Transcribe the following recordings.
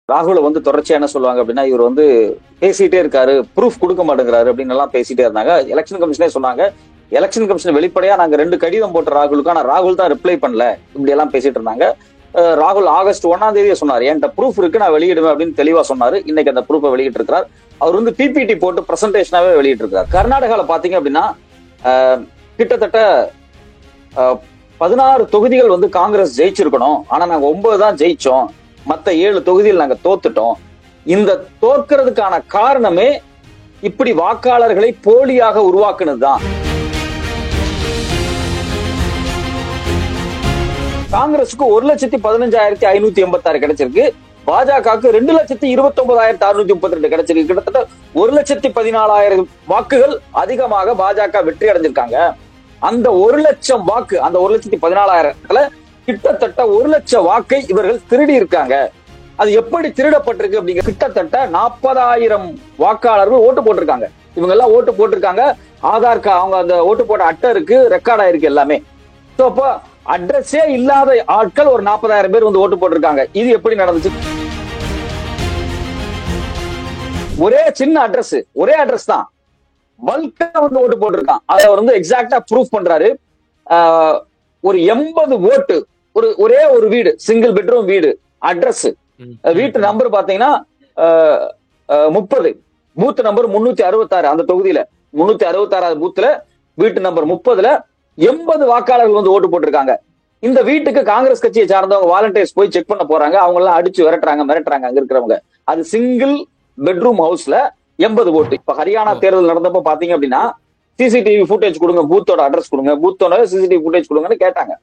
ராகுல வந்து தொடர்ச்சியா என்ன சொல்லுவாங்க அப்படின்னா, இவர் வந்து பேசிட்டே இருக்காரு, ப்ரூஃப் கொடுக்க மாட்டேங்கிறாரு அப்படின்னு எல்லாம் பேசிட்டே இருந்தாங்க. எலெக்ஷன் கமிஷனே சொன்னாங்க, எலெக்ஷன் கமிஷன் வெளிப்படையா நாங்க 2 கடிதம் போட்ட ராகுலுக்கு, ஆனா ராகுல் தான் ரிப்ளை பண்ணல, இப்படி எல்லாம் பேசிட்டு இருந்தாங்க. ராகுல் ஆகஸ்ட் 1ஆம் தேதியே சொன்னார், என்கிட்ட ப்ரூஃப் இருக்கு, நான் வெளியிடுவேன் அப்படின்னு தெளிவா சொன்னாரு. இன்னைக்கு அந்த ப்ரூஃபை வெளியிட்டு இருக்கிறார். அவர் வந்து பிபிடி போட்டு பிரசன்டேஷனாவே வெளியிட்டு இருக்காரு. கர்நாடகால பாத்தீங்க அப்படின்னா கிட்டத்தட்ட 16 தொகுதிகள் வந்து காங்கிரஸ் ஜெயிச்சிருக்கணும், ஆனா நாங்க 9 தான் ஜெயிச்சோம், மத்த 7 தொகுதியில் நாங்க தோத்துட்டோம். இந்த தோற்கிறதுக்கான காரணமே இப்படி வாக்காளர்களை போலியாக உருவாக்குனதுதான். காங்கிரஸுக்கு 1,15,586 கிடைச்சிருக்கு, பாஜகவுக்கு 2,29,632 கிடைச்சிருக்கு. கிட்டத்தட்ட 1,14,000 வாக்குகள் அதிகமாக பாஜக வெற்றி அடைஞ்சிருக்காங்க. அந்த 1,00,000 வாக்கு, அந்த 1,14,000 கிட்டத்தட்ட 1,00,000 வாக்கை இவர்கள் திருடி இருக்காங்க. அது எப்படி திருடப்பட்டிருக்கு அப்படிங்கிற, கிட்டத்தட்ட 40,000 வாக்காளர்கள் ஓட்டு போட்டிருக்காங்க. இவங்க எல்லாம் ஓட்டு போட்டிருக்காங்க. ஆதார் கார்டு, அவங்க அந்த ஓட்டு போட்ட அட்டை இருக்கு, ரெக்கார்ட் ஆயிருக்கு எல்லாமே. சோ அப்ப அட்ரஸே இல்லாத ஆட்கள் ஒரு 40,000 பேர் வந்து ஓட்டு போட்டிருக்காங்க. இது எப்படி நடந்துச்சு? ஒரே சின்ன அட்ரஸ், ஒரே அட்ரஸ் தான், பல்கா வந்து ஓட்டு போட்டிருக்கான். அதை அவர் வந்து எக்ஸாக்டா ப்ரூஃப் பண்றாரு. ஒரு 80 ஓட்டு, ஒரே ஒரு வீடு, சிங்கிள் பெட்ரூம் வீடு, அட்ரஸ், வீட்டு நம்பர் பாத்தீங்கன்னா 30, பூத் நம்பர் 366, அந்த தொகுதியில 366 பூத்துல வீட்டு நம்பர் 30ல 80 வாக்காளர்கள் வந்து ஓட்டு போட்டிருக்காங்க. இந்த வீட்டுக்கு காங்கிரஸ் கட்சியை சார்ந்தவங்க வாலண்டியர்ஸ் போய் செக் பண்ண போறாங்க. அவங்க எல்லாம் அடிச்சு மிரட்டுறாங்க அங்க இருக்கிறவங்க. அது சிங்கிள் பெட்ரூம் ஹவுஸ்ல 80 ஓட்டு. இப்ப ஹரியானா தேர்தல் நடந்தப்ப பாத்தீங்க அப்படின்னா, சிசிடிவி ஃபுட்டேஜ் கொடுங்க, பூத்தோட அட்ரஸ் கொடுங்க, பூத்தோட சிசிடிவி ஃபுட்டேஜ் கொடுங்கன்னு கேட்டாங்க.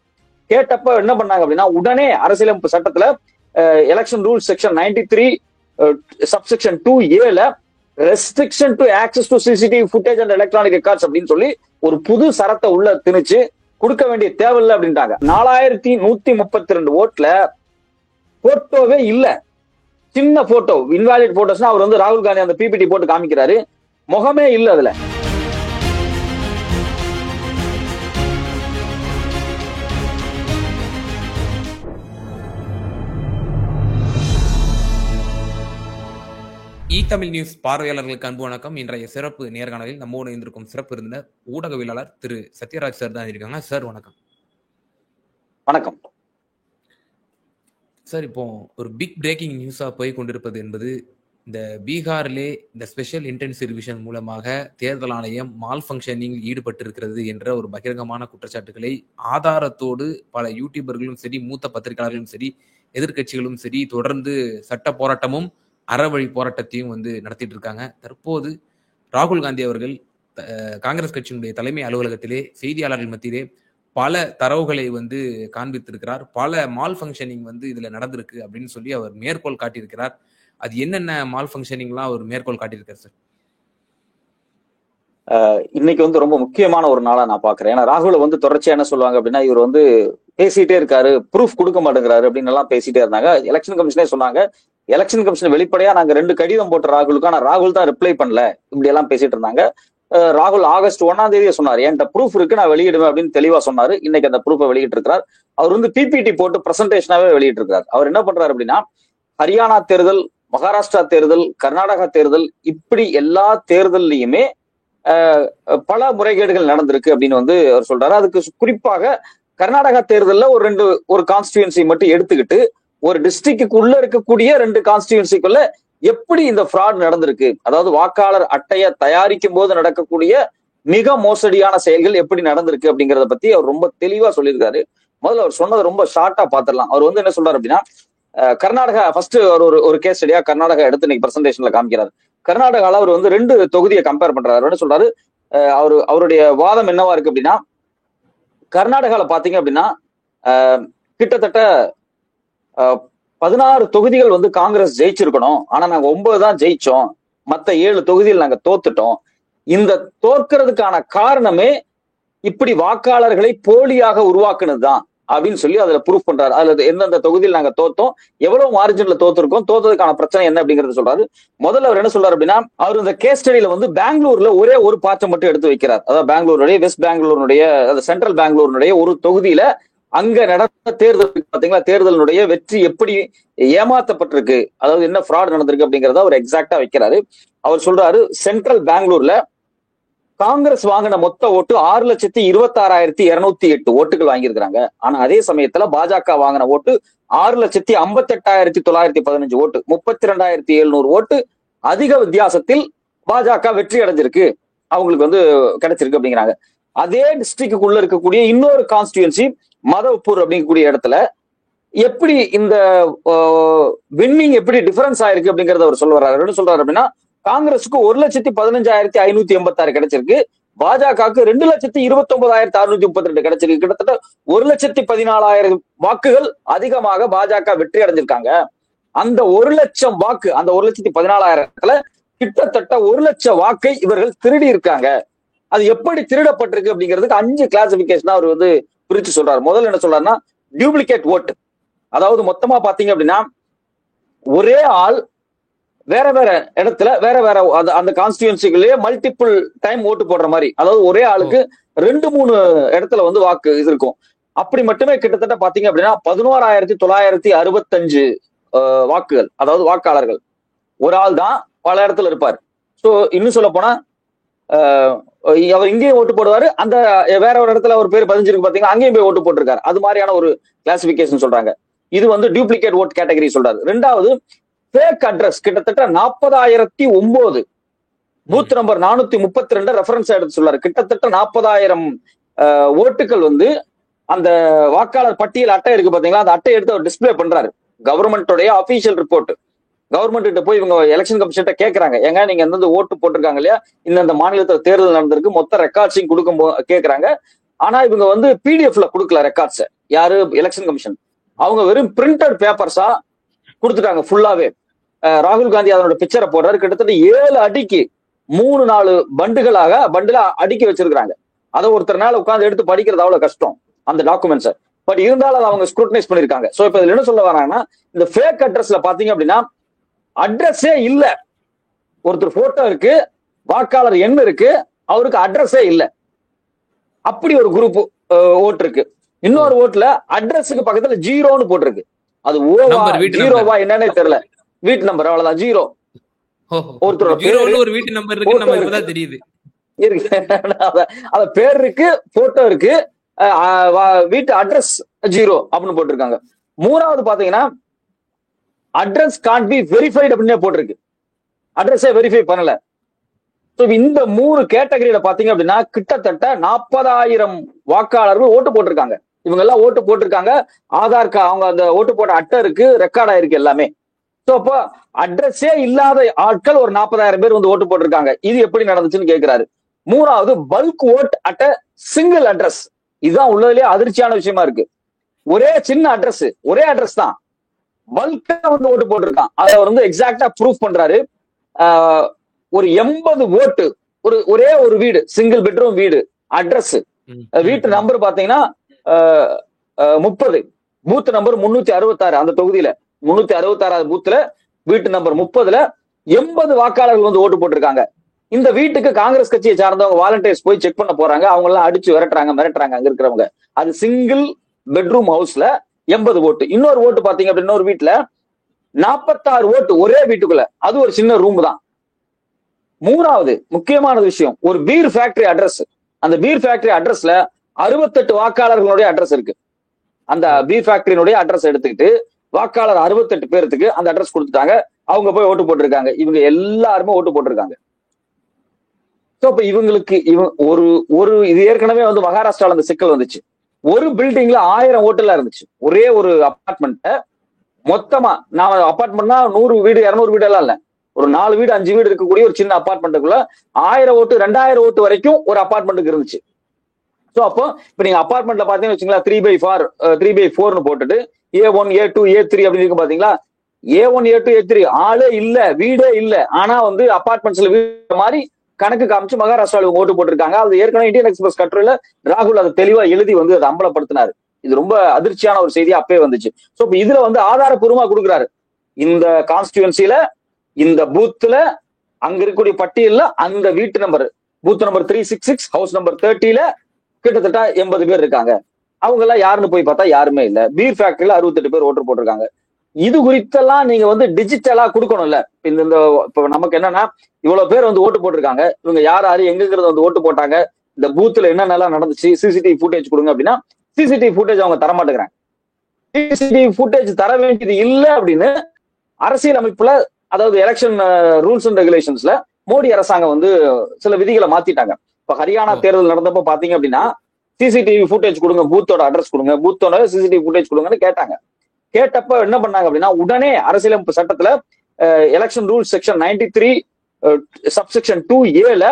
கேட்டப்ப என்ன பண்ணாங்க அப்படின்னா, உடனே அரசியலமைப்பு சட்டத்துல election rule section 93 subsection 2A restriction to access to CCTV footage and electronic records அப்படின்னு சொல்லி ஒரு புது சரத்தை உள்ள திணிச்சு கொடுக்க வேண்டிய தேவையில்லை அப்படின்ட்டாங்க. 4,132 ஓட்டுல போட்டோவே இல்ல, சின்ன போட்டோ, இன்வாலிட் போட்டோஸ்னா அவர் வந்து ராகுல் காந்தி அந்த பிபிடி போட்டு காமிக்கிறாரு, முகமே இல்ல அதுல. தமிழ் நியூஸ் பார்வையாளர்களுக்கு அன்பு வணக்கம். இன்றைய சிறப்பு நேர்காணலில் நம்மோடு இருந்திருக்கும் சிறப்பு விருந்தினர் ஊடகவியலாளர் திரு சத்யராஜ் சார் தான் இருக்காங்க. சார் வணக்கம். வணக்கம் சார். இப்போ ஒரு பிக் பிரேக்கிங் நியூஸா போய் கொண்டிருப்பது என்பது, இந்த பீகாரிலே இந்த ஸ்பெஷல் இன்டென்சிவ் ரிவிஷன் மூலமாக தேர்தல் ஆணையம் மால் ஃபங்க்ஷனிங் ஈடுபட்டிருக்கிறது என்ற ஒரு பகிரங்கமான குற்றச்சாட்டுகளை ஆதாரத்தோடு பல யூடியூபர்களும் சரி, மூத்த பத்திரிகையாளர்களும் சரி, எதிர்கட்சிகளும் சரி தொடர்ந்து சட்ட போராட்டமும் அறவழி போராட்டத்தையும் வந்து நடத்திட்டு இருக்காங்க. தற்போது ராகுல் காந்தி அவர்கள் காங்கிரஸ் கட்சியினுடைய தலைமை அலுவலகத்திலே செய்தியாளர்கள் மத்தியிலே பல தரவுகளை வந்து காண்பித்திருக்கிறார். பல மால் ஃபங்க்ஷனிங் வந்து இதுல நடந்திருக்கு அப்படின்னு சொல்லி அவர் மேற்கோள் காட்டியிருக்கிறார். அது என்னென்ன மால் ஃபங்க்ஷனிங்லாம் அவர் மேற்கோள் காட்டியிருக்காரு சார்? இன்னைக்கு வந்து ரொம்ப முக்கியமான ஒரு நாளா நான் பாக்குறேன். ஏன்னா ராகுல வந்து தொடர்ச்சியா என்ன சொல்லுவாங்க அப்படின்னா, இவர் வந்து பேசிட்டே இருக்காரு, ப்ரூஃப் கொடுக்க மாட்டேங்கிறாரு அப்படின்னு எல்லாம் பேசிட்டே இருந்தாங்க. எலெக்ஷன் கமிஷனே சொன்னாங்க, எலெக்ஷன் கமிஷன் வெளிப்படையா நாங்க 2 கடிதம் போட்ட ராகுலுக்கு, ஆனா ராகுல் தான் ரிப்ளை பண்ணல, இப்படி எல்லாம் பேசிட்டு இருந்தாங்க. ராகுல் ஆகஸ்ட் 1ஆம் தேதியே சொன்னார், என்கிட்ட ப்ரூஃப் இருக்கு, நான் வெளியிடுவேன் அப்படின்னு தெளிவா சொன்னாரு. இன்னைக்கு அந்த ப்ரூஃபை வெளியிட்டு இருக்கிறார். அவர் வந்து பிபிடி போட்டு பிரசன்டேஷனாவே வெளியிட்டு இருக்காரு. அவர் என்ன பண்றாரு அப்படின்னா, ஹரியானா தேர்தல், மகாராஷ்டிரா தேர்தல், கர்நாடகா தேர்தல், இப்படி எல்லா தேர்தல்லையுமே பல முறைகேடுகள் நடந்திருக்கு அப்படின்னு வந்து அவர் சொல்றாரு. அதுக்கு குறிப்பாக கர்நாடகா தேர்தல்ல ஒரு கான்ஸ்டியூன்சி மட்டும் எடுத்துக்கிட்டு, ஒரு டிஸ்ட்ரிக்டுக்குள்ள இருக்கக்கூடிய 2 கான்ஸ்டியூன்சிக்குள்ள எப்படி இந்த ஃப்ராட் நடந்திருக்கு, அதாவது வாக்காளர் அட்டையை தயாரிக்கும் போது நடக்கக்கூடிய மிக மோசடியான செயல்கள் எப்படி நடந்திருக்கு அப்படிங்கறத பத்தி அவர் ரொம்ப தெளிவா சொல்லியிருக்காரு. முதல்ல அவர் சொன்னதை ரொம்ப ஷார்ட்டா பாத்திரலாம். அவர் வந்து என்ன சொல்றாரு அப்படின்னா, கர்நாடகா ஃபர்ஸ்ட் ஒரு கேஸ் ஸ்டடியா கர்நாடகா எடுத்து இன்னைக்கு பிரசன்டேஷன்ல காமிக்கிறாரு. கர்நாடகால அவர் வந்து 2 தொகுதியை கம்பேர் பண்றாரு. என்ன சொல்றாரு, அவருடைய வாதம் என்னவா இருக்கு அப்படின்னா, கர்நாடகால பாத்தீங்க அப்படின்னா கிட்டத்தட்ட 16 தொகுதிகள் வந்து காங்கிரஸ் ஜெயிச்சிருக்கணும், ஆனா நாங்க 9 தான் ஜெயிச்சோம், மத்த 7 தொகுதியில் நாங்க தோத்துட்டோம். இந்த தோற்கிறதுக்கான காரணமே இப்படி வாக்காளர்களை போலியாக உருவாக்குனதுதான் அப்படின்னு சொல்லி அதுல ப்ரூஃப் பண்றாரு. அதுல எந்தெந்த தொகுதியில் நாங்க தோத்தோம், எவ்வளவு மார்ஜின்ல தோத்துருக்கோம், தோத்ததுக்கான பிரச்சனை என்ன அப்படிங்கறது சொல்றாரு. முதல்ல அவர் என்ன சொல்றாரு அப்படின்னா, அவர் இந்த கேஸ் ஸ்டடியில வந்து பெங்களூர்ல ஒரே ஒரு பாச்சை மட்டும் எடுத்து வைக்கிறார். அதாவது பெங்களூருடைய வெஸ்ட் பெங்களூருடைய, சென்ட்ரல் பெங்களூருடைய ஒரு தொகுதியில அங்க நடந்த தேர்தல் பாத்தீங்களா, தேர்தலுடைய வெற்றி எப்படி ஏமாத்தப்பட்டிருக்கு, அதாவது என்ன ஃப்ராட் நடந்திருக்கு அப்படிங்கறத அவர் எக்ஸாக்டா வைக்கிறாரு. அவர் சொல்றாரு, சென்ட்ரல் பெங்களூர்ல காங்கிரஸ் வாங்கின மொத்த ஓட்டு 6,26,208 ஓட்டுகள் வாங்கியிருக்கிறாங்க. ஆனா அதே சமயத்துல பாஜக வாங்கின ஓட்டு 6,58,915 ஓட்டு, 32,700 ஓட்டு அதிக வித்தியாசத்தில் பாஜக வெற்றி அடைஞ்சிருக்கு, அவங்களுக்கு வந்து கிடைச்சிருக்கு அப்படிங்கிறாங்க. அதே டிஸ்ட்ரிக்டுக்குள்ள இருக்கக்கூடிய இன்னொரு கான்ஸ்டியூன்சி மதவ்பூர் அப்படிங்கக்கூடிய இடத்துல எப்படி இந்த வின்னிங் எப்படி டிஃபரன்ஸ் ஆயிருக்கு அப்படிங்கறத அவர் சொல்ல வர்றாரு. என்ன சொல்றாரு அப்படின்னா, காங்கிரஸுக்கு 1,15,586 கிடைச்சிருக்கு, பாஜகவுக்கு 2,29,632 கிடைச்சிருக்கு. கிட்டத்தட்ட 1,14,000 வாக்குகள் அதிகமாக பாஜக வெற்றி அடைஞ்சிருக்காங்க. அந்த 1,00,000 வாக்கு, அந்த 1,14,000 கிட்டத்தட்ட 1,00,000 வாக்கை இவர்கள் திருடி இருக்காங்க. அது எப்படி திருடப்பட்டிருக்கு அப்படிங்கிறதுக்கு 5 கிளாசிபிகேஷன் அவர் வந்து பிரிச்சு சொல்றாரு. முதல்ல என்ன சொல்றாருன்னா, டியூப்ளிகேட் ஓட்டு. அதாவது மொத்தமா பாத்தீங்க அப்படின்னா ஒரே ஆள் வேற வேற இடத்துல வேற வேற அந்த கான்ஸ்டியூன்சிகளே மல்டிபிள் டைம் ஓட்டு போடுற மாதிரி, அதாவது ஒரே ஆளுக்கு 2-3 இடத்துல வந்து வாக்கு இது இருக்கும். அப்படி மட்டுமே கிட்டத்தட்ட பாத்தீங்க அப்படின்னா 11,965 வாக்குகள், அதாவது வாக்காளர்கள் ஒரு ஆள் தான் பல இடத்துல இருப்பார். சோ இன்னும் சொல்ல போனா அவர் இங்கேயும் ஓட்டு போடுவாரு, அந்த வேற ஒரு இடத்துல ஒரு பேர் பதிஞ்சிருக்கு பாத்தீங்கன்னா அங்கேயும் போய் ஓட்டு போட்டிருக்காரு. அது மாதிரியான ஒரு கிளாசிபிகேஷன் சொல்றாங்க. இது வந்து டியூப்ளிகேட் ஓட் கேட்டகரி சொல்றாரு. ரெண்டாவது, ஃபேக் அட்ரஸ். கிட்டத்தட்ட 40,009 பூத் நம்பர் 432 ரெஃபரன்ஸ் எடுத்து சொல்றாரு. கிட்டத்தட்ட 40,000 ஓட்டுகள் வந்து அந்த வாக்காளர் பட்டியல் அட்டை இருக்கு பாத்தீங்களா, அந்த அட்டை எடுத்து அவர் டிஸ்பிளே பண்றாரு. கவர்மெண்டோடைய அபிஷியல் ரிப்போர்ட். கவர்மெண்ட் கிட்ட போய் இவங்க எலெக்ஷன் கமிஷன் கேட்கறாங்க, ஏங்க நீங்க எந்தெந்த ஓட்டு போட்டிருக்காங்க இல்லையா, இந்த மாநிலத்துல தேர்தல் நடந்திருக்கு, மொத்த ரெக்கார்ட்ஸையும் கொடுக்கும் கேட்கறாங்க. ஆனா இவங்க வந்து பிடிஎஃப்ல கொடுக்கல ரெக்கார்ட்ஸ். யாரு? Election commission. அவங்க வெறும் பிரிண்டட் பேப்பர்ஸா கொடுத்துட்டாங்க ஃபுல்லாவே. ராகுல் காந்தி அதனோட பிக்சரை போடுறாரு. கிட்டத்தட்ட 7 அடிக்கு 3-4 பண்டிலா அடுக்கி வச்சிருக்காங்க. அதை ஒருத்தர்னால உட்கார்ந்து எடுத்து படிக்கிறது அவ்வளவு கஷ்டம் அந்த டாக்குமெண்ட்ஸ். பட் இருந்தாலும் அதை அவங்க ஸ்க்ரூட்டனைஸ் பண்ணிருக்காங்க. சோ இப்ப இதுல என்ன சொல்ல வராங்கன்னா, இந்த ஃபேக் அட்ரஸ்ல பாத்தீங்க அப்படின்னா அட்ரஸே இல்ல. ஒருத்தர் போட்டோ இருக்கு, வாக்காளர் எண் இருக்கு, அவருக்கு அட்ரஸே இல்ல. அப்படி ஒரு குரூப் ஓட்டு இருக்கு. இன்னொரு ஓட்டுல அட்ரஸுக்கு பக்கத்துல ஜீரோன்னு போட்டிருக்கு. அது ஓவா ஜீரோவா என்னன்னே தெரியல. வீட்டு நம்பர் அவ்வளவுதான், ஜீரோ. ஒருத்தர் வீட்டு நம்பர் இருக்கு, நம்ம இப்பதான் தெரியுது இருக்கு. அத பேர் இருக்கு, போட்டோ இருக்கு, வீட்டு அட்ரஸ் ஜீரோ அப்படின்னு போட்டிருக்காங்க. மூணாவது பாத்தீங்கன்னா அட்ரஸ் கான்ட் பி வெரிஃபைட் அப்படின்னு போட்டிருக்கு. அட்ரஸே வெரிஃபை பண்ணல. இந்த 3 கேட்டகரியில பாத்தீங்க அப்படின்னா கிட்டத்தட்ட 40,000 வாக்காளர்கள் ஓட்டு போட்டிருக்காங்க. இவங்க எல்லாம் ஓட்டு போட்டிருக்காங்க. ஆதார் கார்டு, அவங்க அந்த ஓட்டு போட்ட அட்டை இருக்கு, ரெக்கார்ட் ஆயிருக்கு எல்லாமே. சோ அப்போ அட்ரஸே இல்லாத ஆட்கள் ஒரு 40,000 பேர் வந்து ஓட்டு போட்டிருக்காங்க. இது எப்படி நடந்துச்சுன்னு கேட்கிறாரு. மூணாவது, bulk vote at single address. இதுதான் உள்ளதுலயே அதிர்ச்சியான விஷயமா இருக்கு. ஒரே சின்ன அட்ரஸ், ஒரே அட்ரஸ் தான், பல்கா வந்து ஓட்டு போட்டிருக்கான். அதை அவர் வந்து எக்ஸாக்டா ப்ரூஃப் பண்றாரு. ஒரு 80 ஓட்டு, ஒரே ஒரு வீடு, சிங்கிள் பெட்ரூம் வீடு, அட்ரஸ், வீட்டு நம்பர் பாத்தீங்கன்னா 30, பூத் நம்பர் 366, அந்த தொகுதியில 366 பூத்துல வீட்டு நம்பர் 30ல 80 வாக்காளர்கள் வந்து ஓட்டு போட்டிருக்காங்க. இந்த வீட்டுக்கு காங்கிரஸ் கட்சியை சார்ந்தவங்க வாலண்டியர்ஸ் போய் செக் பண்ண போறாங்க. அவங்க எல்லாம் அடிச்சு மிரட்டுறாங்க அங்க இருக்கிறவங்க. அது சிங்கிள் பெட்ரூம் ஹவுஸ்ல 80 ஓட்டு. இன்னொரு ஓட்டு பாத்தீங்க அப்படின்னா இன்னொரு வீட்டுல 46 ஓட்டு ஒரே வீட்டுக்குள்ள, அது ஒரு சின்ன ரூம் தான். மூணாவது முக்கியமான விஷயம், ஒரு பீர் ஃபேக்டரி அட்ரஸ். அந்த பீர் ஃபேக்டரி அட்ரஸ்ல 68 வாக்காளர்களுடைய அட்ரஸ் இருக்கு. அந்த பீர் ஃபேக்டரியினுடைய அட்ரஸ் எடுத்துக்கிட்டு வாக்காளர் 68 பேருக்கு அந்த அட்ரஸ் கொடுத்துட்டாங்க. அவங்க போய் ஓட்டு போட்டிருக்காங்க. இவங்க எல்லாருமே ஓட்டு போட்டிருக்காங்க. இப்ப இவங்களுக்கு இது ஏற்கனவே வந்து மகாராஷ்டிரால அந்த சிக்கல் வந்துச்சு. ஒரு பில்டிங்ல 1000 ஓட்டுல இருந்துச்சு. ஒரே ஒரு அபார்ட்மெண்ட் மொத்தமா, நான் அபார்ட்மெண்ட்னா 100 வீடு 200 வீடு எல்லாம் இல்ல, ஒரு 4 வீடு 5 வீடு இருக்கக்கூடிய ஒரு சின்ன அபார்ட்மெண்ட்டுக்குள்ள 1000 ஓட்டு 2000 ஓட்டு வரைக்கும் ஒரு அபார்ட்மெண்ட்டுக்கு இருந்துச்சு. சோ அப்போ இப்ப நீங்க அபார்ட்மெண்ட்ல பாத்தீங்கன்னு வச்சுங்களா, 3/4 போட்டுட்டு A1 A2 A3 அப்படின்னு இருக்கு பாத்தீங்களா. A1 A2 A3 ஆளே இல்ல, வீடே இல்ல. ஆனா வந்து அபார்ட்மெண்ட்ஸ்ல வீடு மாதிரி கணக்கு காமிச்சு மகாராஷ்டிரால ஓட்டு போட்டிருக்காங்க. அது ஏற்கனவே இந்தியன் எக்ஸ்பிரஸ் கட்டுரையில ராகுல் அதை தெளிவா எழுதி வந்து அதை அம்பலப்படுத்தினாரு. இது ரொம்ப அதிர்ச்சியான ஒரு செய்தி அப்பவே வந்துச்சு. சோ இப்ப இதுல வந்து ஆதாரப்பூர்வமா கொடுக்குறாரு. இந்த கான்ஸ்டியூன்சில, இந்த பூத்துல, அங்க இருக்கக்கூடிய பட்டியல்ல அந்த வீட்டு number, booth number 366, house number 30ல கிட்டத்தட்ட 80 பேர் இருக்காங்க அவங்க எல்லாம் யாருன்னு போய் பார்த்தா யாருமே இல்ல. பீர் ஃபேக்டரியில 68 பேர் ஓட்டு போட்டிருக்காங்க. இது குறித்தெல்லாம் நீங்க வந்து டிஜிட்டலா கொடுக்கணும்ல. இந்த இந்த இப்ப நமக்கு என்னன்னா இவ்வளவு பேர் வந்து ஓட்டு போட்டிருக்காங்க, இவங்க யார் யாரு எங்கிறது வந்து ஓட்டு போட்டாங்க, இந்த பூத்துல என்னென்னலாம் நடந்துச்சு, சிசிடிவி ஃபுட்டேஜ் கொடுங்க அப்படின்னா சிசிடிவி ஃபுட்டேஜ் அவங்க தர மாட்டேங்கிறாங்க. சிசிடிவி ஃபுட்டேஜ் தர வேண்டியது இல்ல அப்படின்னு அரசியல் அமைப்புல, அதாவது எலெக்ஷன் ரூல்ஸ் அண்ட் ரெகுலேஷன்ஸ்ல மோடி அரசாங்கம் வந்து சில விதிகளை மாத்திட்டாங்க. இப்ப ஹரியானா தேர்தல் நடந்தப்ப பாத்தீங்க அப்படின்னா சிசிடிவி ஃபுட்டேஜ் கொடுங்க, பூத்தோட அட்ரஸ் கொடுங்க, பூத்தோட சிசிடிவி ஃபுட்டேஜ் கொடுங்கன்னு கேட்டாங்க. கேட்டப்ப என்ன பண்ணாங்க அப்படின்னா உடனே அரசியலமைப்பு சட்டத்துல election rule section 93 subsection 2A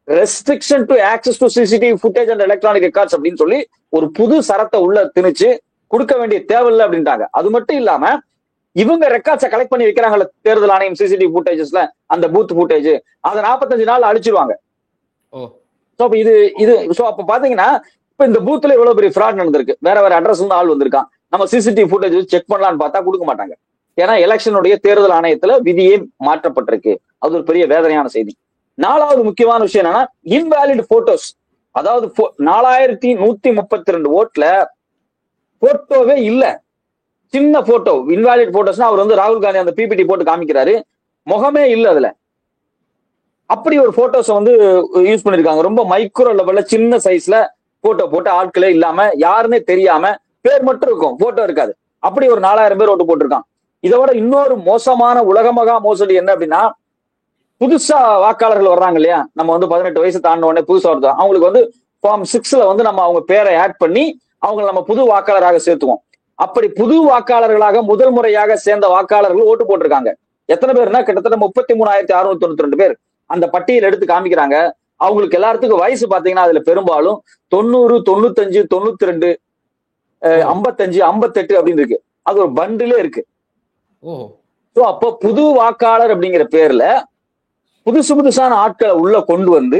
restriction to access to CCTV footage and electronic records அப்படின்னு சொல்லி ஒரு புது சரத்தை உள்ள திணிச்சு கொடுக்க வேண்டிய தேவையில்லை அப்படின்ட்டாங்க. அது மட்டும் இல்லாம இவங்க ரெக்கார்ட்ஸை கலெக்ட் பண்ணி வைக்கிறாங்கல்ல தேர்தல் ஆணையம் சிசிடிவி ஃபுட்டேஜஸ்ல, அந்த பூத் ஃபுட்டேஜ் அதை 45 நாள் அழிச்சிருவாங்க. இது இது அப்ப பாத்தீங்கன்னா இப்ப இந்த பூத்துல இவ்வளவு பெரிய ஃப்ராட் நடந்திருக்கு, வேற வேற அட்ரஸ் வந்து ஆள் வந்திருக்கான், நம்ம சிசிடிவி ஃபுட்டேஜ் செக் பண்ணலாம்னு பார்த்தா கொடுக்க மாட்டாங்க. ஏன்னா எலெக்ஷனுடைய தேர்தல் ஆணையத்துல விதியே மாற்றப்பட்டிருக்கு. அது ஒரு பெரிய வேதனையான செய்தி. 4வது முக்கியமான விஷயம் என்னன்னா இன்வேலிட் போட்டோஸ். அதாவது 4132 ஓட்டுல போட்டோவே இல்ல, சின்ன போட்டோ, இன்வாலிட் போட்டோஸ்னா அவர் வந்து ராகுல் காந்தி அந்த பிபிடி போட்டு காமிக்கிறாரு, முகமே இல்ல அதுல. அப்படி ஒரு போட்டோஸ் வந்து யூஸ் பண்ணிருக்காங்க. ரொம்ப மைக்ரோ லெவல்ல சின்ன சைஸ்ல போட்டோ போட்டு ஆட்களே இல்லாம யாருன்னே தெரியாம பேர் மட்டும் இருக்கும், போட்டோ இருக்காது. அப்படி ஒரு 4000 பேர் ஓட்டு போட்டிருக்கான். இதை விட இன்னொரு மோசமான உலகமகா மோசடி என்ன அப்படின்னா புதுசா வாக்காளர்கள் வர்றாங்க இல்லையா, நம்ம வந்து 18 வயசு தாண்டின உடனே புதுசா வருது, அவங்களுக்கு வந்து ஃபார்ம் 6ல வந்து நம்ம அவங்க பேரை ஆட் பண்ணி அவங்க நம்ம புது வாக்காளராக சேர்த்துவோம். அப்படி புது வாக்காளர்களாக முதல் முறையாக சேர்ந்த வாக்காளர்கள் ஓட்டு போட்டிருக்காங்க. எத்தனை பேர்னா கிட்டத்தட்ட 33,692 பேர். அந்த பட்டியல் எடுத்து காமிக்கிறாங்க. அவங்களுக்கு எல்லாத்துக்கும் வயசு பாத்தீங்கன்னா அதுல பெரும்பாலும் 90, 95, 92, 55, 58 அப்படின்னு இருக்கு. அது ஒரு பண்டிலே இருக்கு. அப்போ புது வாக்காளர் அப்படிங்கிற பேர்ல புதுசான ஆட்களை உள்ள கொண்டு வந்து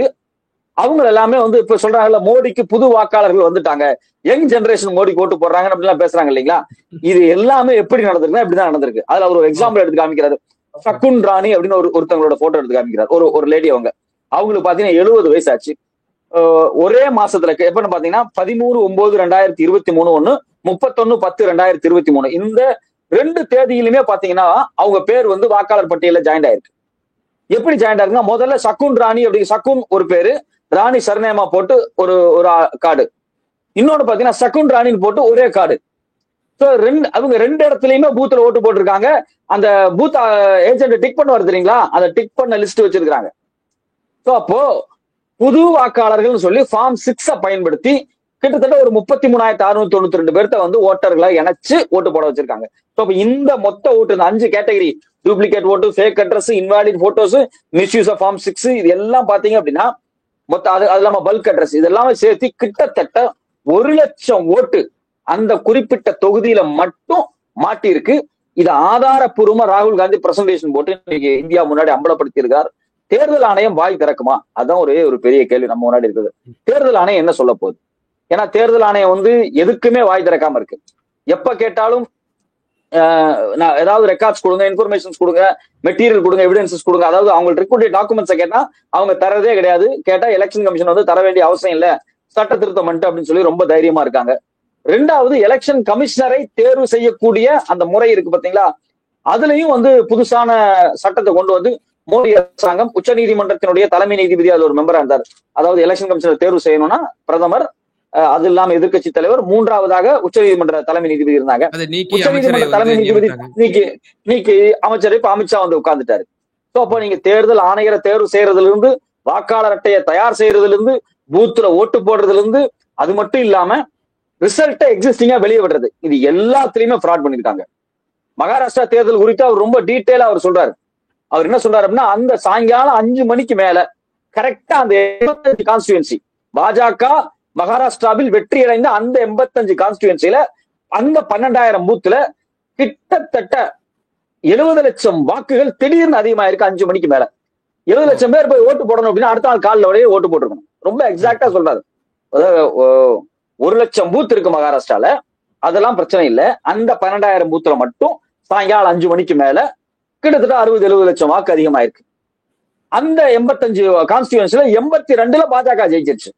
அவங்க எல்லாமே வந்து இப்ப சொல்றாங்கல்ல மோடிக்கு புது வாக்காளர்கள் வந்துட்டாங்க, யங் ஜெனரேஷன் மோடிக்கு ஓட்டு போடுறாங்க அப்படிலாம் பேசுறாங்க இல்லைங்களா. இது எல்லாமே எப்படி நடந்திருக்குன்னா இப்படிதான் நடந்திருக்கு. அதுல அவர் ஒரு எக்ஸாம்பிள் எடுத்து காமிக்கிறாரு. சகுன் ராணி அப்படின்னு ஒருத்தவங்களோட போட்டோ எடுத்து காமிக்கிறார். ஒரு லேடி, அவங்களுக்கு பாத்தீங்கன்னா 70 வயசு ஆச்சு. ஒரே மாசத்துல எப்பன்னு பாத்தீங்கன்னா 13/9/2023 1, 31/10/2023 இந்த 2 தேதியிலுமே பாத்தீங்கன்னா அவங்க பேர் வந்து வாக்காளர் பட்டியல ஜாயின் ஆயிருக்கு. எப்படி ஜாயின் ஆயிருக்குன்னா முதல்ல சகுன் ராணி அப்படி சகுன் ஒரு பேரு, ராணி சர்நேமா போட்டு ஒரு கார்டு, இன்னொன்னு பாத்தீங்கன்னா சகுன் ராணின்னு போட்டு ஒரே கார்டு. அவங்க 2 இடத்துலயுமே பூத்துல ஓட்டு போட்டிருக்காங்க. அந்த பூத் ஏஜென்ட் டிக் பண்ண வருது தெரியுங்களா, அந்த டிக் பண்ண லிஸ்ட் வச்சிருக்காங்க. அப்போ புது வாக்காளர்கள் சொல்லி ஃபார்ம் 6 பயன்படுத்தி கிட்டத்தட்ட ஒரு 33,692 பேர்த்த வந்து ஓட்டர்களை இணைச்சு ஓட்டு போட வச்சிருக்காங்க. இந்த மொத்த vote 5 category, duplicate vote, fake address, invalid photos, misuse of form 6, இது எல்லாம் பாத்தீங்க அப்படின்னா மொத்தம் அது இல்லாம பல்க் அட்ரஸ், இதெல்லாமே சேர்த்து கிட்டத்தட்ட 1,00,000 ஓட்டு அந்த குறிப்பிட்ட தொகுதியில மட்டும் மாட்டிருக்கு. இது ஆதாரப்பூர்வமா ராகுல் காந்தி பிரசன்டேஷன் போட்டு இன்னைக்கு இந்தியா முன்னாடி அம்பலப்படுத்தி இருக்கார். தேர்தல் ஆணையம் வாய் திறக்குமா? அதான் ஒரு பெரிய கேள்வி நம்ம முன்னாடி இருக்குது. தேர்தல் ஆணையம் என்ன சொல்ல போகுது? ஏன்னா தேர்தல் ஆணையம் வந்து எதுக்குமே வாய் திறக்காம இருக்கு. எப்ப கேட்டாலும் ஏதாவது ரெக்கார்ட்ஸ் கொடுங்க, இன்ஃபர்மேஷன்ஸ் கொடுங்க, மெட்டீரியல் கொடுங்க, எவிடன்சஸ் கொடுங்க, அதாவது அவங்களுக்கு இருக்கக்கூடிய டாக்குமெண்ட்ஸை கேட்டா அவங்க தரதே கிடையாது. கேட்டா எலெக்ஷன் கமிஷன் வந்து தர வேண்டிய அவசியம் இல்ல, சட்ட திருத்தம் பண்ணிட்டு அப்படின்னு சொல்லி ரொம்ப தைரியமா இருக்காங்க. 2வது எலெக்ஷன் கமிஷனரை தேர்வு செய்யக்கூடிய அந்த முறை இருக்கு பாத்தீங்களா, அதுலயும் வந்து புதுசான சட்டத்தை கொண்டு வந்து மோடி அரசாங்கம் உச்ச நீதிமன்றத்தினுடைய தலைமை நீதிபதி அது ஒரு மெம்பரா இருந்தார். அதாவது எலெக்ஷன் கமிஷனர் தேர்வு செய்யணும்னா பிரதமர், அது இல்லாம எதிர்கட்சி தலைவர், 3வதாக உச்ச நீதிமன்ற தலைமை நீதிபதி இருந்தாங்க. உச்ச நீதிமன்ற தலைமை நீதிபதி நீக்கி அமைச்சர் இப்ப அமித்ஷா வந்து உட்கார்ந்துட்டாரு. அப்போ நீங்க தேர்தல் ஆணையரை தேர்வு செய்யறதுல இருந்து, வாக்காளர் அட்டையை தயார் செய்யறதுல இருந்து, பூத்துல ஓட்டு போடுறதுல இருந்து, அது மட்டும் இல்லாம ரிசல்ட்டை எக்ஸிஸ்டிங்கா வெளியே விடுறது, இது எல்லாத்துலயுமே ஃப்ராட் பண்ணிருக்காங்க. மகாராஷ்டிரா தேர்தல் குறித்து அவர் ரொம்ப டீட்டெயிலா அவர் சொல்றாரு. அவர் என்ன சொல்றாரு அப்படின்னா அந்த சாயங்காலம் 5 மணிக்கு மேல கரெக்டா அந்த 85 கான்ஸ்டியூன்சி பாஜக மகாராஷ்டிராவில் வெற்றி அடைந்த அந்த 85 கான்ஸ்டியூன்சில அந்த 12,000 பூத்துல கிட்டத்தட்ட 70 லட்சம் வாக்குகள் திடீர்னு அதிகமாயிருக்கு. 5 மணிக்கு மேல 70 லட்சம் பேர் போய் ஓட்டு போடணும் அப்படின்னா அடுத்த நாள் காலில் வரையே ஓட்டு போட்டுருக்கணும். ரொம்ப எக்ஸாக்டா சொல்றாரு. அதாவது 1 லட்சம் பூத் இருக்கு மகாராஷ்டிரால, அதெல்லாம் பிரச்சனை இல்லை. அந்த 12,000 பூத்துல மட்டும் சாயங்காலம் 5 மணிக்கு மேல கிட்டத்தட்ட 60-70 லட்சம் வாக்கு அதிகமாயிருக்கு. அந்த 85 கான்ஸ்டியூன்சில 82ல பாஜக ஜெயிச்சிருச்சு.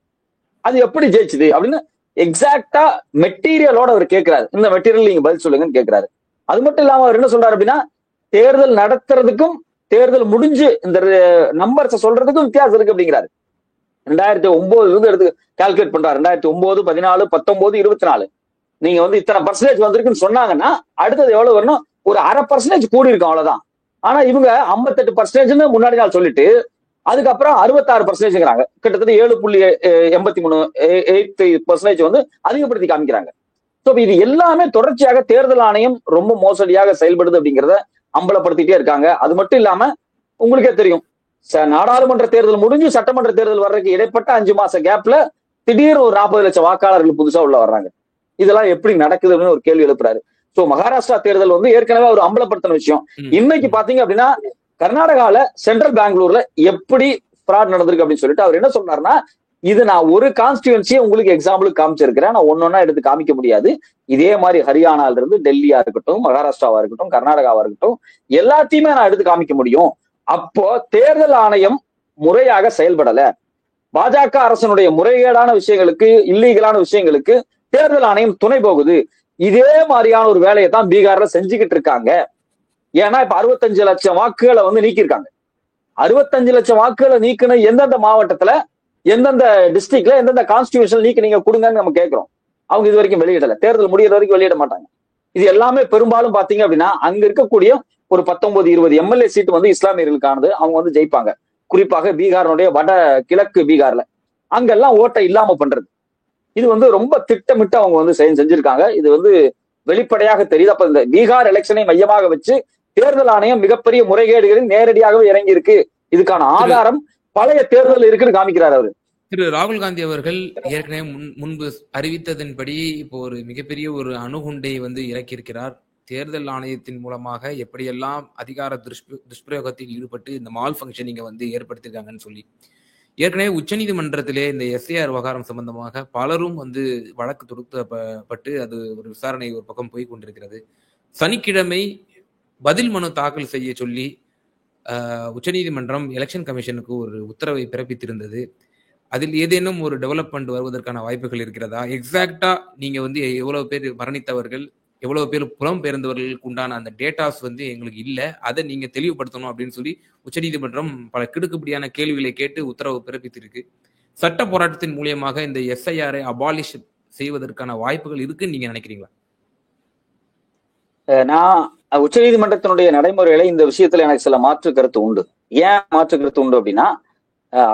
அது எப்படி ஜெயிச்சுது அப்படின்னு எக்ஸாக்டா மெட்டீரியலோட அவர் கேட்கிறாரு, இந்த மெட்டீரியல் நீங்க பதில் சொல்லுங்கன்னு கேட்கிறாரு. அது மட்டும் இல்லாம அவர் என்ன சொல்றாரு அப்படின்னா, தேர்தல் நடத்துறதுக்கும் தேர்தல் முடிஞ்சு இந்த நம்பர்ஸ் சொல்றதுக்கும் வித்தியாசம் இருக்கு அப்படிங்கிறாரு. 2009 எடுத்து கால்குலேட் பண்றாரு. 2009, 14, 19, 24 நீங்க வந்து இத்தனை பர்சன்டேஜ் வந்திருக்குன்னு சொன்னாங்கன்னா அடுத்தது எவ்வளவு வரணும், ஒரு 0.5% கூடி இருக்கும், அவ்வளவுதான். ஆனா இவங்க 58% முன்னாடி நாள் சொல்லிட்டு அதுக்கப்புறம் 66%, கிட்டத்தட்ட 7.83 வந்து அதிகப்படுத்தி காமிக்கிறாங்க. இது எல்லாமே தொடர்ச்சியாக தேர்தல் ஆணையம் ரொம்ப மோசடியாக செயல்படுது அப்படிங்கிறத அம்பலப்படுத்திட்டே இருக்காங்க. அது மட்டும் இல்லாம உங்களுக்கே தெரியும், நாடாளுமன்ற தேர்தல் முடிஞ்சு சட்டமன்ற தேர்தல் வர்றதுக்கு இடைப்பட்ட 5 மாச கேப்ல திடீர்னு ஒரு 40 லட்சம் வாக்காளர்கள் புதுசா உள்ள வர்றாங்க. இதெல்லாம் எப்படி நடக்குது அப்படின்னு ஒரு கேள்வி எழுப்புறாரு. மகாராஷ்டிரா தேர்தல் வந்து ஏற்கனவே ஒரு அம்பலப்படுத்தின விஷயம். இன்னைக்கு பாத்தீங்க அப்படின்னா கர்நாடகால சென்ட்ரல் பெங்களூர்ல எப்படி ஃப்ராட் நடந்திருக்கு அப்படின்னு சொல்லிட்டு அவர் என்ன சொல்றாருன்னா, இது நான் ஒரு கான்ஸ்டியூன்சியை உங்களுக்கு எக்ஸாம்பிளுக்கு காமிச்சிருக்கிறேன், நான் ஒன்னொன்னா எடுத்து காமிக்க முடியாது. இதே மாதிரி ஹரியானால இருந்து டெல்லியா இருக்கட்டும், மகாராஷ்டிராவா இருக்கட்டும், கர்நாடகாவா இருக்கட்டும், எல்லாத்தையுமே நான் எடுத்து காமிக்க முடியும். அப்போ தேர்தல் ஆணையம் முறையாக செயல்படல, பாஜக அரசனுடைய முறைகேடான விஷயங்களுக்கு, இல்லீகலான விஷயங்களுக்கு தேர்தல் ஆணையம் துணை போகுது. இதே மாதிரியான ஒரு வேலையை தான் பீகார்ல செஞ்சுக்கிட்டு இருக்காங்க. ஏன்னா இப்ப 65 லட்சம் வாக்குகளை வந்து நீக்கிருக்காங்க. 65 லட்சம் வாக்குகளை நீக்கின எந்தெந்த மாவட்டத்துல, எந்தெந்த டிஸ்ட்ரிக்ட்ல, எந்தெந்த கான்ஸ்டிடியூஷன் நீக்க நீங்க கொடுங்கன்னு நம்ம கேட்கிறோம். அவங்க இது வரைக்கும் வெளியிடல, தேர்தல் முடியற வரைக்கும் வெளியிட மாட்டாங்க. இது எல்லாமே பெரும்பாலும் பாத்தீங்க அப்படின்னா அங்க இருக்கக்கூடிய ஒரு 19-20 எம்எல்ஏ சீட் வந்து இஸ்லாமியர்களுக்கானது, அவங்க வந்து ஜெயிப்பாங்க. குறிப்பாக பீகாருடைய வட கிழக்கு பீகார்ல அங்கெல்லாம் ஓட்டை இல்லாம பண்றது. இது வந்து ரொம்ப திட்டமிட்டு அவங்க வந்து செஞ்சிருக்காங்க. இது வந்து வெளிப்படையாக தெரியுது. அப்ப இந்த பீகார் எலெக்ஷனை மையமாக வச்சு தேர்தல் ஆணையம் மிகப்பெரிய முறைகேடுகளில் நேரடியாகவே இறங்கி இருக்கு. இதுக்கான ஆதாரம் பழைய தேர்தல் இருக்குன்னு காமிக்கிறார் அவரு. திரு ராகுல் காந்தி அவர்கள் ஏற்கனவே முன்பு அறிவித்ததன்படி இப்போ ஒரு மிகப்பெரிய ஒரு அணுகுண்டை வந்து இறக்கியிருக்கிறார். தேர்தல் ஆணையத்தின் மூலமாக எப்படியெல்லாம் அதிகார துஷ்பிரயோகத்தில் ஈடுபட்டு இந்த மால் ஃபங்க்ஷனிங்க வந்து ஏற்படுத்திருக்காங்கன்னு சொல்லி ஏற்கனவே உச்சநீதிமன்றத்திலே இந்த எஸ்ஐஆர் விவகாரம் சம்பந்தமாக பலரும் வந்து வழக்கு தொடுக்கப்பட்டு அது ஒரு விசாரணை ஒரு பக்கம் போய் கொண்டிருக்கிறது. சனிக்கிழமை பதில் மனு தாக்கல் செய்ய சொல்லி உச்சநீதிமன்றம் எலெக்ஷன் கமிஷனுக்கு ஒரு உத்தரவை பிறப்பித்திருந்தது. அதில் ஏதேனும் ஒரு டெவலப்மெண்ட் வருவதற்கான வாய்ப்புகள் இருக்கிறதா? எக்ஸாக்டா நீங்க வந்து எவ்வளவு பேர் மரணித்தவர்கள், எவ்வளவு பேர் புலம்பெயர்ந்தவர்களுக்கு உண்டான அந்த டேட்டாஸ் வந்து எங்களுக்கு இல்லை, அதை நீங்க தெளிவுபடுத்தணும் அப்படின்னு சொல்லி உச்சநீதிமன்றம் பல கிடுக்குப்படியான கேள்விகளை கேட்டு உத்தரவு பிறப்பித்திருக்கு. சட்ட போராட்டத்தின் மூலியமாக இந்த எஸ்ஐஆரை அபாலிஷ் செய்வதற்கான வாய்ப்புகள் இருக்குன்னு நீங்க நினைக்கிறீங்களா? நான் உச்சநீதிமன்றத்தினுடைய நடைமுறைகளை இந்த விஷயத்துல எனக்கு சில மாற்று கருத்து உண்டு. ஏன் மாற்று கருத்து உண்டு அப்படின்னா,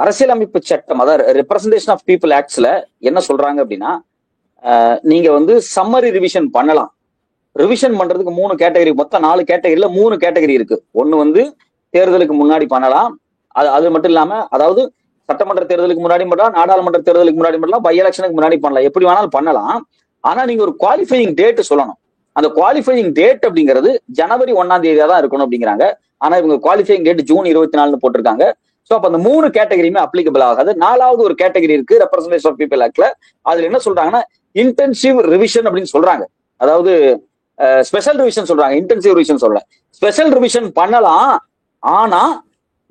அரசியலமைப்பு சட்டம், அதாவது ரெப்ரசன்டேஷன் ஆஃப் பீப்புள் ஆக்ட்ஸ்ல என்ன சொல்றாங்க அப்படின்னா, நீங்க வந்து சம்மரி ரிவிஷன் பண்ணலாம். ரிவிஷன் பண்றதுக்கு 3 கேட்டகரி, மொத்தம் 4 கேட்டகரியில 3 கேட்டகரி இருக்கு. ஒண்ணு வந்து தேர்தலுக்கு முன்னாடி பண்ணலாம். அது மட்டும் இல்லாம, அதாவது சட்டமன்ற தேர்தலுக்கு முன்னாடி பண்ணலாம், நாடாளுமன்ற தேர்தலுக்கு முன்னாடி பண்ணலாம், பை எலெக்ஷனுக்கு முன்னாடி பண்ணலாம், எப்படி வேணாலும் பண்ணலாம். ஆனா நீங்க ஒரு குவாலிஃபையிங் டேட் சொல்லணும். அந்த குவாலிஃபையிங் டேட் அப்படிங்கிறது ஜனவரி 1ஆம் தேதியா தான் இருக்கணும் அப்படிங்கிறாங்க. ஆனா இவங்க குவாலிஃபையிங் டேட் ஜூன் 24 போட்டிருக்காங்க. சோ அப்ப அந்த 3 கேட்டகரியுமே அப்ளிகபிள் ஆகாது. 4வது ஒரு கேட்டகரி இருக்கு ரெப்ரசன்டேஷன் ஆஃப் பீப்புள் ஆக்ட்ல. அதுல என்ன சொல்றாங்கன்னா, இன்டென்சிவ் ரிவிஷன் அப்படின்னு சொல்றாங்க. அதாவது ஸ்பெஷல் ரிவிஷன் சொல்றாங்க, இன்டென்சிவ் ரிவிஷன் சொல்ல. ஸ்பெஷல் ரிவிஷன் பண்ணலாம், ஆனா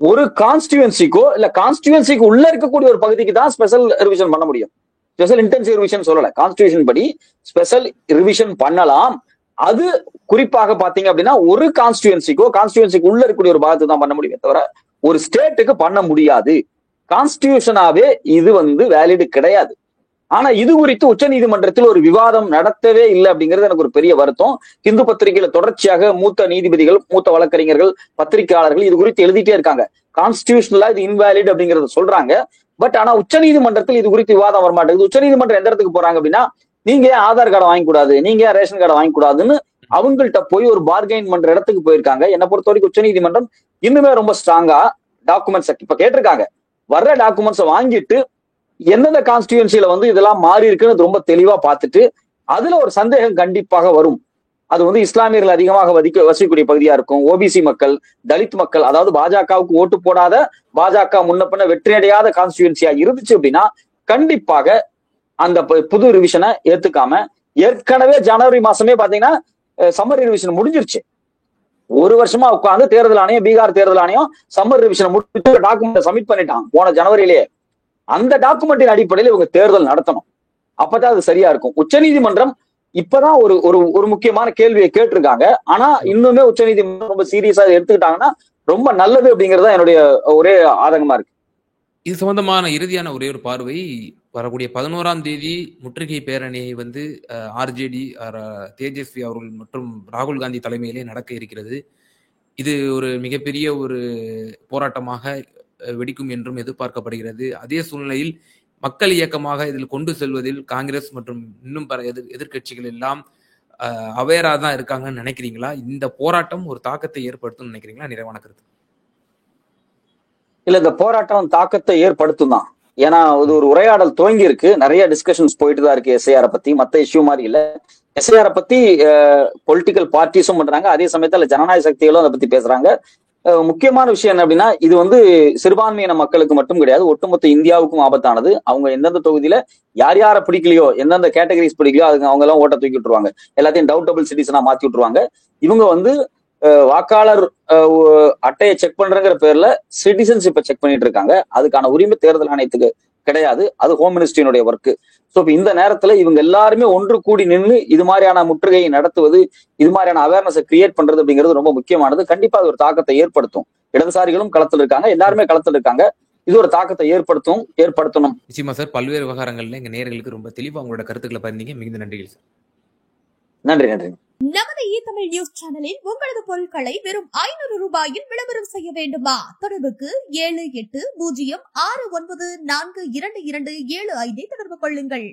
ஒரு கான்ஸ்டியூன்சிக்கோ இல்ல கான்ஸ்டியூன்சிக்கு உள்ள இருக்கக்கூடிய ஒரு பகுதிக்கு தான் ஸ்பெஷல் ரிவிஷன் பண்ண முடியும். ஸ்பெஷல் இன்டென்சிவ் ரிவிஷன் சொல்லல. கான்ஸ்டியூஷன் படி ஸ்பெஷல் ரிவிஷன் பண்ணலாம். அது குறிப்பாக பாத்தீங்க அப்படின்னா ஒரு கான்ஸ்டியூன்சிக்கு உள்ள இருக்கக்கூடிய ஒரு பாகத்து தான் பண்ண முடியும், தவிர ஒரு ஸ்டேட்டுக்கு பண்ண முடியாது. கான்ஸ்டியூஷனாவே இது வந்து வேலிடு கிடையாது. ஆனா இது குறித்து உச்ச நீதிமன்றத்தில் ஒரு விவாதம் நடத்தவே இல்லை அப்படிங்கிறது எனக்கு ஒரு பெரிய வருத்தம். இந்து பத்திரிகையில தொடர்ச்சியாக மூத்த நீதிபதிகள், மூத்த வழக்கறிஞர்கள், பத்திரிகையாளர்கள் இது குறித்து எழுதிட்டே இருக்காங்க. கான்ஸ்டியூஷனலா இது இன்வேலிட் அப்படிங்கறத சொல்றாங்க. பட் ஆனா உச்ச நீதிமன்றத்தில் இது குறித்து விவாதம் வரமாட்டேங்குது. உச்ச நீதிமன்றம் எந்த இடத்துக்கு போறாங்க அப்படின்னா, நீங்க ஏன் ஆதார் கார்டை வாங்கக்கூடாது, நீங்க ஏன் ரேஷன் கார்டை வாங்கக்கூடாதுன்னு அவங்கள்ட்ட போய் ஒரு பார்கெயின் பண்ற இடத்துக்கு போயிருக்காங்க. என்னை பொறுத்த வரைக்கும் உச்ச நீதிமன்றம் இன்னுமே ரொம்ப ஸ்ட்ராங்கா டாக்குமெண்ட்ஸ் இப்ப கேட்டிருக்காங்க. வர்ற டாக்குமெண்ட்ஸை வாங்கிட்டு எந்தெந்த கான்ஸ்டியூன்சில வந்து இதெல்லாம் மாறி இருக்குன்னு ரொம்ப தெளிவா பார்த்துட்டு, அதுல ஒரு சந்தேகம் கண்டிப்பாக வரும். அது வந்து இஸ்லாமியர்கள் அதிகமாக வசிக்கக்கூடிய பகுதியா இருக்கும், ஓபிசி மக்கள், தலித் மக்கள், அதாவது பாஜகவுக்கு ஓட்டு போடாத, பாஜக முன்ன பின்ன வெற்றியடையாத கான்ஸ்டியூன்சியா இருந்துச்சு அப்படின்னா கண்டிப்பாக அந்த புது ரிவிஷனை ஏத்துக்காம, ஏற்கனவே ஜனவரி மாசமே பாத்தீங்கன்னா சம்மர் ரிவிஷன் முடிஞ்சிருச்சு. ஒரு வருஷமா உட்காந்து தேர்தல் ஆணையம், பீகார் தேர்தல் ஆணையம் சம்மர் ரிவிஷனை முடிச்சு டாக்குமெண்ட் சப்மிட் பண்ணிட்டான் போன ஜனவரியிலேயே. அந்த டாக்குமெண்டின் அடிப்படையில் இவங்க தேர்தல் நடத்தணும். அப்பதான் அது சரியா இருக்கும். உச்சநீதிமன்றம் இப்பதான் ஒரு ஒரு ஒரு முக்கியமான கேள்வியை கேட்டிருக்காங்க. ஆனா இன்னுமே உச்சநீதிமன்றம் ரொம்ப சீரியஸா எடுத்துக்கிட்டாங்கன்னா ரொம்ப நல்லது அப்படிங்கறதா என்னுடைய ஒரே ஆதங்கமா இருக்கு. இது சம்பந்தமான இறுதியான ஒரே ஒரு பார்வை, வரக்கூடிய 11ஆம் தேதி முற்றுகை பேரணியை வந்து ஆர்ஜேடி, தேஜஸ்வி அவர்கள் மற்றும் ராகுல் காந்தி தலைமையிலே நடக்க இருக்கிறது. இது ஒரு மிகப்பெரிய ஒரு போராட்டமாக வெடிக்கும் என்றும் எதிர்பார்க்கப்படுகிறது. அதே சூழ்நிலையில் மக்கள் இயக்கமாக இதில் கொண்டு செல்வதில் காங்கிரஸ் மற்றும் இன்னும் பல எதிர்க்கட்சிகள் எல்லாம் அவேரா தான் இருக்காங்கன்னு நினைக்கிறீங்களா? இந்த போராட்டம் ஒரு தாக்கத்தை ஏற்படுத்தும் நினைக்கிறீங்களா? நிறைவான கருத்து. இல்ல, இந்த போராட்டம் தாக்கத்தை ஏற்படுத்தும் தான். ஏன்னா இது ஒரு உரையாடல் துவங்கி இருக்கு. நிறைய டிஸ்கஷன்ஸ் போயிட்டு தான் இருக்கு எஸ்ஐஆர் பத்தி. மத்த இஷ்யூ மாதிரி இல்ல. எஸ்ஐஆர் பத்தி பொலிட்டிக்கல் பார்ட்டிஸும் பண்றாங்க. அதே சமயத்துல ஜனநாயக சக்திகளும் அதை பத்தி பேசுறாங்க. முக்கியமான விஷயம் என்ன அப்படின்னா, இது வந்து சிறுபான்மையின மக்களுக்கு மட்டும் கிடையாது, ஒட்டுமொத்த இந்தியாவுக்கும் ஆபத்தானது. அவங்க எந்தெந்த தொகுதியில யார் யாரை பிடிக்கலையோ, எந்தெந்த கேட்டகரிஸ் பிடிக்கலையோ அதுக்கு அவங்க எல்லாம் ஓட்ட தூக்கி விட்டுருவாங்க. எல்லாத்தையும் டவுட்டபிள் சிட்டிசனா மாத்தி விட்டுருவாங்க. இவங்க வந்து வாக்காளர் அட்டையை செக் பண்றங்கிற பேர்ல சிட்டிசன்ஷிப்பை செக் பண்ணிட்டு இருக்காங்க. அதுக்கான உரிமை தேர்தல் ஆணையத்துக்கு கிடையாது. அது ஹோம் மினிஸ்ட்ரியினுடைய ஒர்க். சோ இந்த நேரத்துல இவங்க எல்லாருமே ஒன்று கூடி நின்று இது மாதிரியான முற்றுகையை நடத்துவது, இது மாதிரியான அவேர்னஸை கிரியேட் பண்றது அப்படிங்கிறது ரொம்ப முக்கியமானது. கண்டிப்பா அது ஒரு தாக்கத்தை ஏற்படுத்தும். இடதுசாரிகளும் களத்தில் இருக்காங்க, எல்லாருமே களத்தில் இருக்காங்க. இது ஒரு தாக்கத்தை ஏற்படுத்தணும். நிச்சயமா சார். பல்வேறு விவகாரங்கள்ல எங்க நேயர்களுக்கு ரொம்ப தெளிவா உங்களோட கருத்துக்களை பகிர்ந்தீங்க. மிகுந்த நன்றிகள் சார். நன்றி. நமது தமிழ் நியூஸ் சேனலில் உங்களது பொருட்களை வெறும் 500 ரூபாயில் விளம்பரம் செய்ய வேண்டுமா? தொடர்புக்கு 7806942275 தொடர்பு கொள்ளுங்கள்.